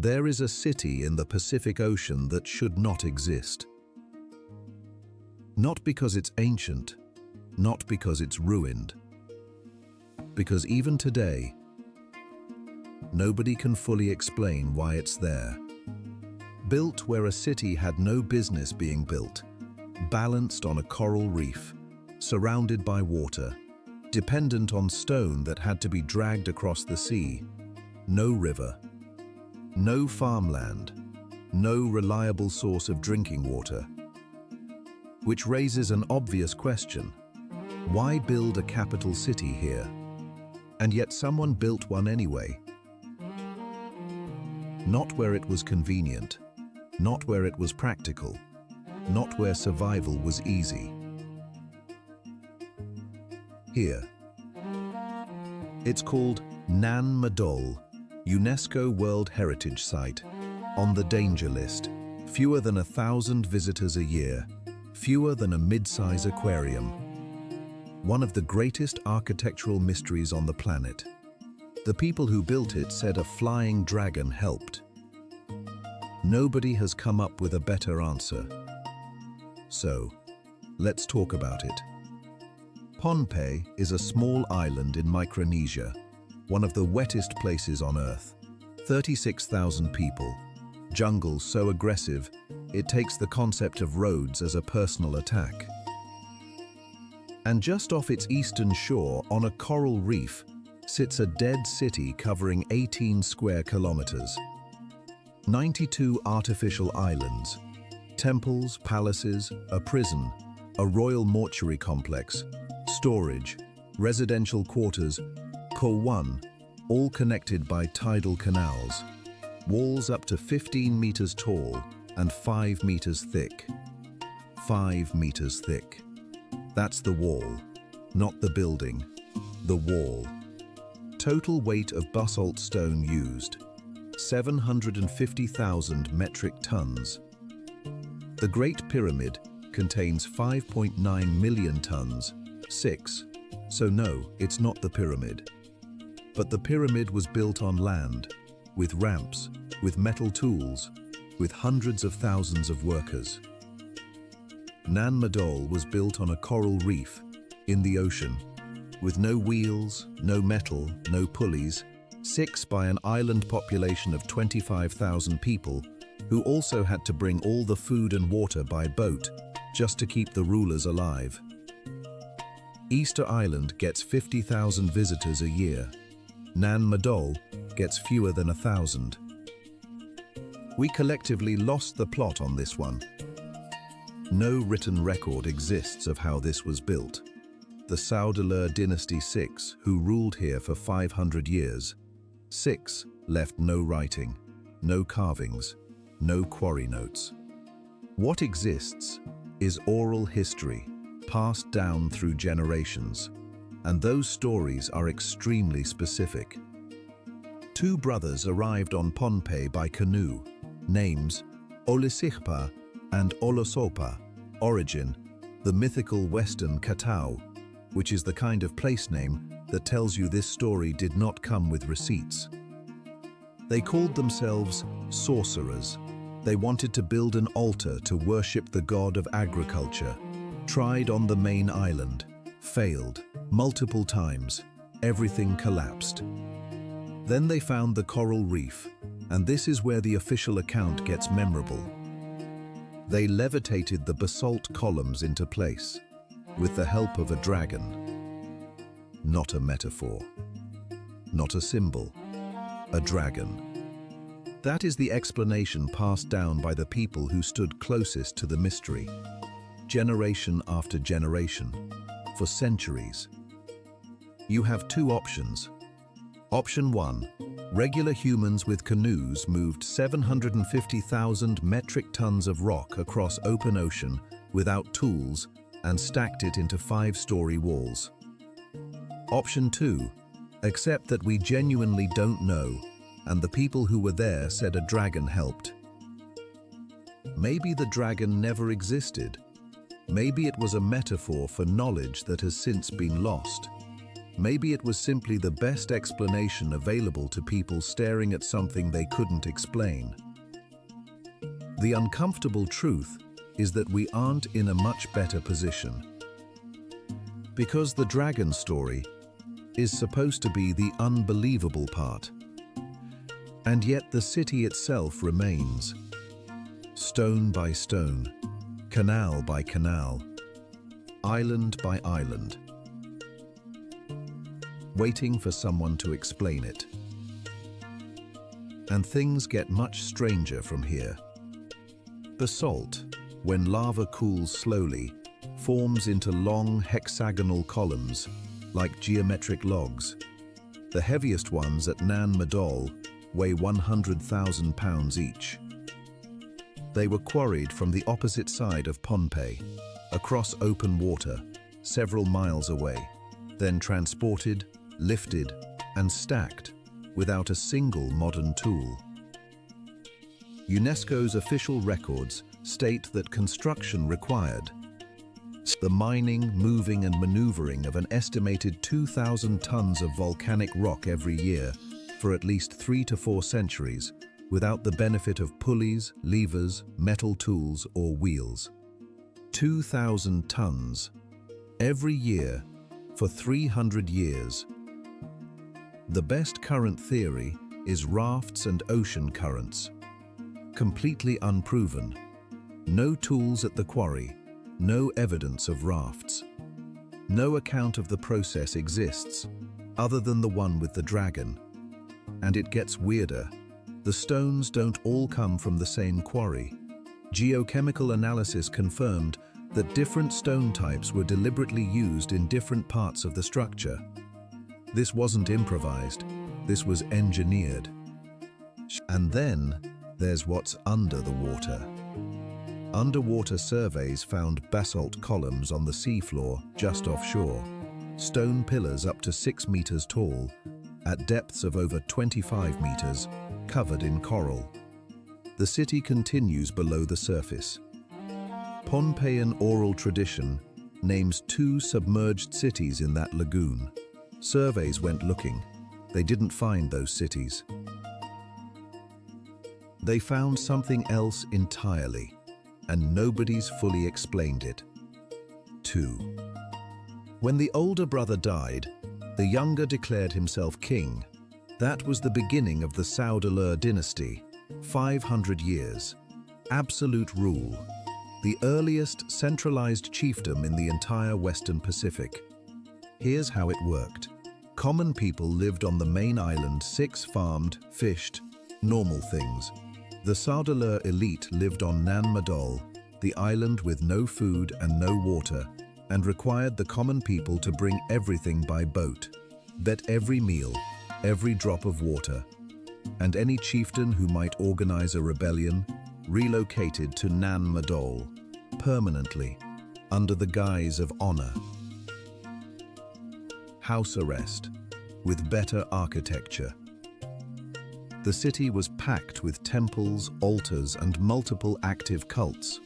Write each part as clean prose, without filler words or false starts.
There is a city in the Pacific Ocean that should not exist. Not because it's ancient, not because it's ruined, because even today, nobody can fully explain why it's there. Built where a city had no business being built, balanced on a coral reef, surrounded by water, dependent on stone that had to be dragged across the sea, no river, no farmland, no reliable source of drinking water. Which raises an obvious question. Why build a capital city here? And yet someone built one anyway. Not where it was convenient, not where it was practical, not where survival was easy. Here. It's called Nan Madol, UNESCO World Heritage Site, on the danger list, fewer than 1,000 visitors a year, fewer than a mid-size aquarium. One of the greatest architectural mysteries on the planet. The people who built it said a flying dragon helped. Nobody has come up with a better answer. So, let's talk about it. Pohnpei is a small island in Micronesia, one of the wettest places on Earth. 36,000 people. Jungle so aggressive, it takes the concept of roads as a personal attack. And just off its eastern shore, on a coral reef, sits a dead city covering 18 square kilometers. 92 artificial islands, temples, palaces, a prison, a royal mortuary complex, storage, residential quarters, Ko1, all connected by tidal canals. Walls up to 15 meters tall and 5 meters thick. 5 meters thick. That's the wall, not the building, the wall. Total weight of basalt stone used, 750,000 metric tons. The Great Pyramid contains 5.9 million tons, 6, so no, it's not the pyramid. But the pyramid was built on land, with ramps, with metal tools, with hundreds of thousands of workers. Nan Madol was built on a coral reef, in the ocean, with no wheels, no metal, no pulleys, 6 by an island population of 25,000 people, who also had to bring all the food and water by boat, just to keep the rulers alive. Easter Island gets 50,000 visitors a year. Nan Madol gets fewer than 1,000. We collectively lost the plot on this one. No written record exists of how this was built. The Saudeleur Dynasty 6, who ruled here for 500 years. 6 left no writing, no carvings, no quarry notes. What exists is oral history, passed down through generations, and those stories are extremely specific. 2 brothers arrived on Pohnpei by canoe, names Olisikpa and Olosopa, origin, the mythical Western Katao, which is the kind of place name that tells you this story did not come with receipts. They called themselves sorcerers. They wanted to build an altar to worship the god of agriculture. Tried on the main island, failed, multiple times, everything collapsed. Then they found the coral reef, and this is where the official account gets memorable. They levitated the basalt columns into place, with the help of a dragon. Not a metaphor, not a symbol, a dragon. That is the explanation passed down by the people who stood closest to the mystery, generation after generation, for centuries. You have 2 options. Option 1, regular humans with canoes moved 750,000 metric tons of rock across open ocean without tools and stacked it into 5-story walls. Option 2, accept that we genuinely don't know, and the people who were there said a dragon helped. Maybe the dragon never existed. Maybe it was a metaphor for knowledge that has since been lost. Maybe it was simply the best explanation available to people staring at something they couldn't explain. The uncomfortable truth is that we aren't in a much better position. Because the dragon story is supposed to be the unbelievable part. And yet the city itself remains, stone by stone, canal by canal, island by island, waiting for someone to explain it. And things get much stranger from here. Basalt, when lava cools slowly, forms into long hexagonal columns, like geometric logs. The heaviest ones at Nan Madol weigh 100,000 pounds each. They were quarried from the opposite side of Pohnpei, across open water, several miles away, then transported, lifted, and stacked without a single modern tool. UNESCO's official records state that construction required the mining, moving, and maneuvering of an estimated 2,000 tons of volcanic rock every year for at least 3 to 4 centuries, without the benefit of pulleys, levers, metal tools, or wheels. 2,000 tons every year for 300 years. The best current theory is rafts and ocean currents. Completely unproven. No tools at the quarry, no evidence of rafts. No account of the process exists, other than the one with the dragon. And it gets weirder. The stones don't all come from the same quarry. Geochemical analysis confirmed that different stone types were deliberately used in different parts of the structure. This wasn't improvised, this was engineered. And then there's what's under the water. Underwater surveys found basalt columns on the seafloor just offshore, stone pillars up to 6 meters tall, at depths of over 25 meters, covered in coral. The city continues below the surface. Pohnpeian oral tradition names 2 submerged cities in that lagoon. Surveys went looking. They didn't find those cities. They found something else entirely, and nobody's fully explained it. 2. When the older brother died, the younger declared himself king. That was the beginning of the Saudeleur dynasty, 500 years. Absolute rule. The earliest centralized chiefdom in the entire Western Pacific. Here's how it worked. Common people lived on the main island, 6 farmed, fished, normal things. The Saudeleur elite lived on Nan Madol, the island with no food and no water, and required the common people to bring everything by boat. Bet every meal, every drop of water. And any chieftain who might organize a rebellion relocated to Nan Madol, permanently, under the guise of honor. House arrest, with better architecture. The city was packed with temples, altars, and multiple active cults.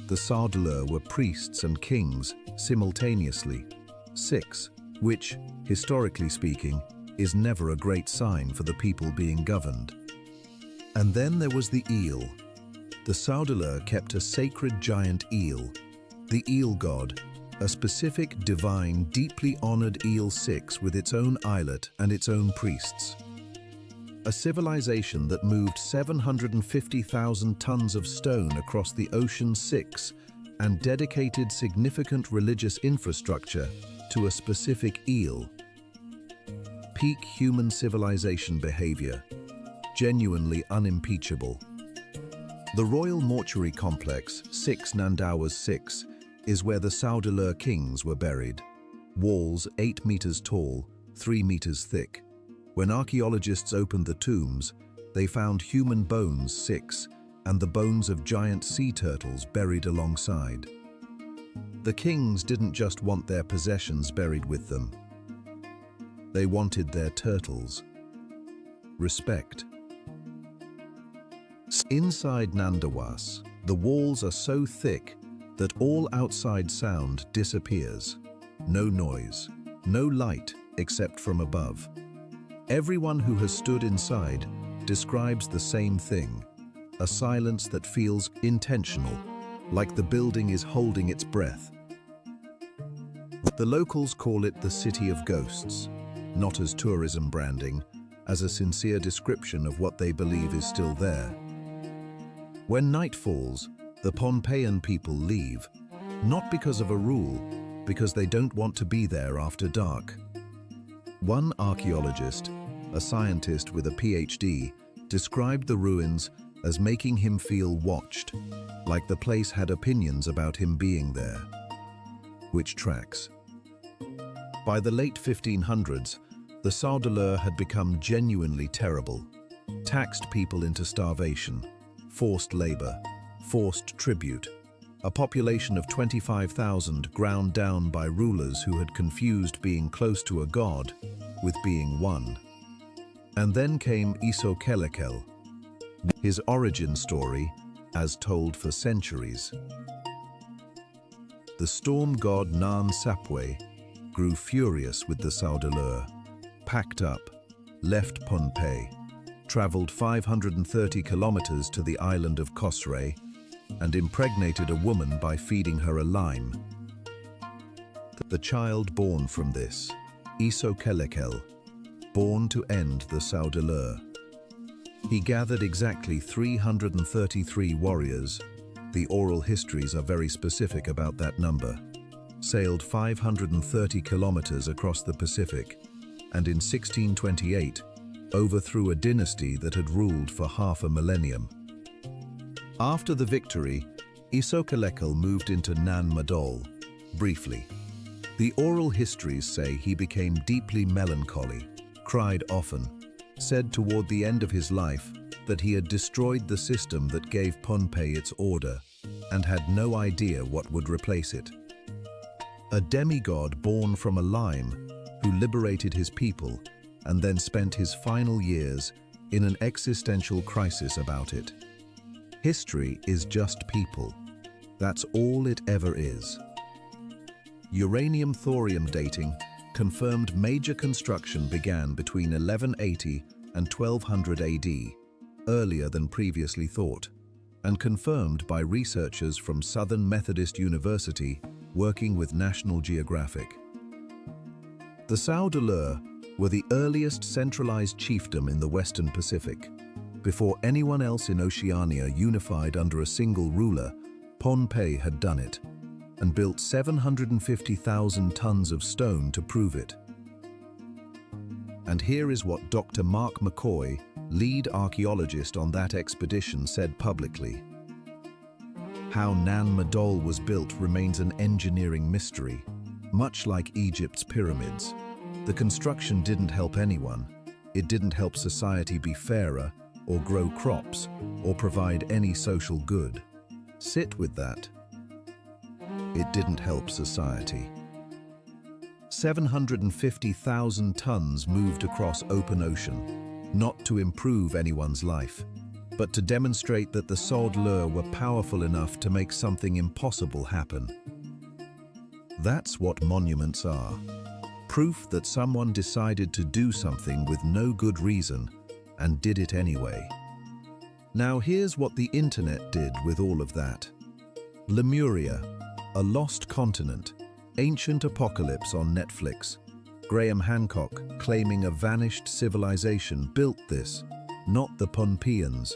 The Saudeleur were priests and kings simultaneously. 6, which, historically speaking, is never a great sign for the people being governed. And then there was the eel. The Saudeleur kept a sacred giant eel, the eel god, a specific, divine, deeply honored eel 6 with its own islet and its own priests. A civilization that moved 750,000 tons of stone across the ocean 6 and dedicated significant religious infrastructure to a specific eel. Peak human civilization behavior, genuinely unimpeachable. The Royal Mortuary Complex, 6 Nandawas 6, is where the Saudeleur kings were buried. Walls 8 meters tall, 3 meters thick. When archaeologists opened the tombs, they found human bones 6 and the bones of giant sea turtles buried alongside. The kings didn't just want their possessions buried with them. They wanted their turtles. Respect. Inside Nandawas, the walls are so thick that all outside sound disappears. No noise, no light, except from above. Everyone who has stood inside describes the same thing, a silence that feels intentional, like the building is holding its breath. The locals call it the City of Ghosts, not as tourism branding, as a sincere description of what they believe is still there. When night falls, the Pohnpeian people leave, not because of a rule, because they don't want to be there after dark. One archaeologist, a scientist with a PhD, described the ruins as making him feel watched, like the place had opinions about him being there. Which tracks. By the late 1500s, the Saudeleur had become genuinely terrible, taxed people into starvation, forced labor, forced tribute, a population of 25,000 ground down by rulers who had confused being close to a god with being one. And then came Isokelekel, his origin story as told for centuries. The storm god Nan Madol grew furious with the Saudeleur, packed up, left Pohnpei, traveled 530 kilometers to the island of Kosrae, and impregnated a woman by feeding her a lime. The child born from this, Isokelekel, born to end the Saudeleur. He gathered exactly 333 warriors, the oral histories are very specific about that number, sailed 530 kilometers across the Pacific, and in 1628 overthrew a dynasty that had ruled for half a millennium. After the victory, Isokelekel moved into Nan Madol, briefly. The oral histories say he became deeply melancholy, cried often, said toward the end of his life that he had destroyed the system that gave Pohnpei its order and had no idea what would replace it. A demigod born from a lime who liberated his people and then spent his final years in an existential crisis about it. History is just people. That's all it ever is. Uranium-thorium dating confirmed major construction began between 1180 and 1200 AD, earlier than previously thought, and confirmed by researchers from Southern Methodist University working with National Geographic. The Saudeleur were the earliest centralized chiefdom in the Western Pacific. Before anyone else in Oceania unified under a single ruler, Pohnpei had done it, and built 750,000 tons of stone to prove it. And here is what Dr. Mark McCoy, lead archaeologist on that expedition, said publicly. How Nan Madol was built remains an engineering mystery, much like Egypt's pyramids. The construction didn't help anyone. It didn't help society be fairer, or grow crops, or provide any social good. Sit with that. It didn't help society. 750,000 tons moved across open ocean, not to improve anyone's life, but to demonstrate that the Saudeleur were powerful enough to make something impossible happen. That's what monuments are. Proof that someone decided to do something with no good reason and did it anyway. Now here's what the internet did with all of that. Lemuria, a lost continent, ancient apocalypse on Netflix. Graham Hancock, claiming a vanished civilization, built this, not the Pohnpeians.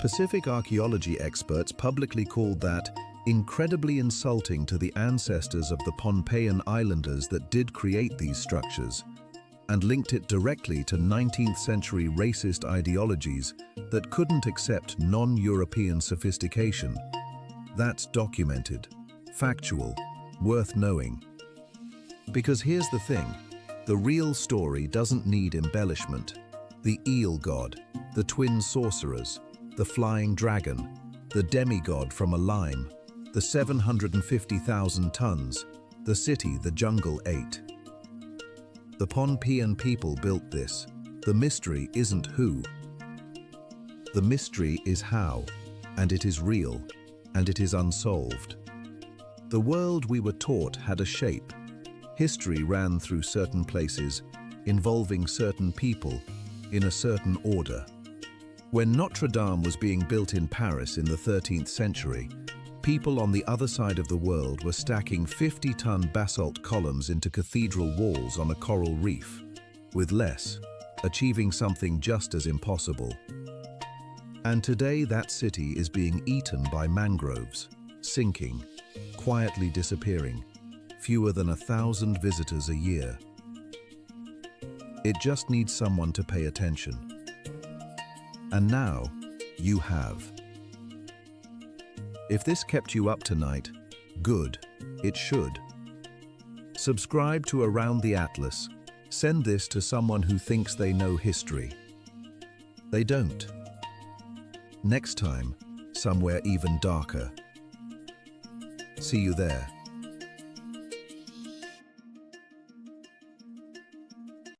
Pacific archaeology experts publicly called that incredibly insulting to the ancestors of the Pohnpeian islanders that did create these structures, and linked it directly to 19th century racist ideologies that couldn't accept non-European sophistication. That's documented, factual, worth knowing. Because here's the thing, the real story doesn't need embellishment. The eel god, the twin sorcerers, the flying dragon, the demigod from a lime, the 750,000 tons, the city the jungle ate. The Pohnpeian people built this. The mystery isn't who. The mystery is how, and it is real, and it is unsolved. The world we were taught had a shape. History ran through certain places, involving certain people, in a certain order. When Notre Dame was being built in Paris in the 13th century, people on the other side of the world were stacking 50-ton basalt columns into cathedral walls on a coral reef, with less, achieving something just as impossible. And today that city is being eaten by mangroves, sinking, quietly disappearing, fewer than 1,000 visitors a year. It just needs someone to pay attention. And now, you have. If this kept you up tonight, good, it should. Subscribe to Around the Atlas. Send this to someone who thinks they know history. They don't. Next time, somewhere even darker. See you there.